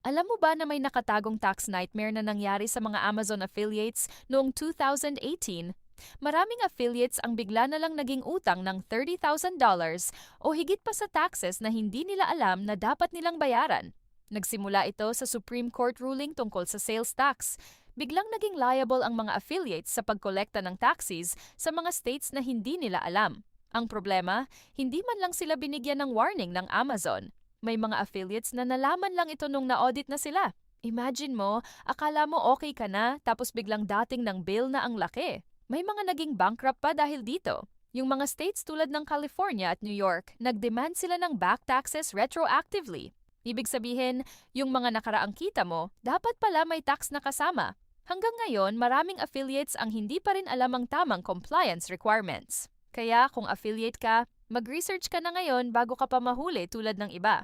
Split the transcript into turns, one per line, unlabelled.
Alam mo ba na may nakatagong tax nightmare na nangyari sa mga Amazon affiliates noong 2018? Maraming affiliates ang bigla na lang naging utang ng $30,000 o higit pa sa taxes na hindi nila alam na dapat nilang bayaran. Nagsimula ito sa Supreme Court ruling tungkol sa sales tax. Biglang naging liable ang mga affiliates sa pagkolekta ng taxes sa mga states na hindi nila alam. Ang problema, hindi man lang sila binigyan ng warning ng Amazon. May mga affiliates na nalaman lang ito nung na-audit na sila. Imagine mo, akala mo okay ka na tapos biglang dating ng bill na ang laki. May mga naging bankrupt pa dahil dito. Yung mga states tulad ng California at New York, nag-demand sila ng back taxes retroactively. Ibig sabihin, yung mga nakaraang kita mo, dapat pala may tax na kasama. Hanggang ngayon, maraming affiliates ang hindi pa rin alam ang tamang compliance requirements. Kaya kung affiliate ka, mag-research ka na ngayon bago ka pa mahuli tulad ng iba.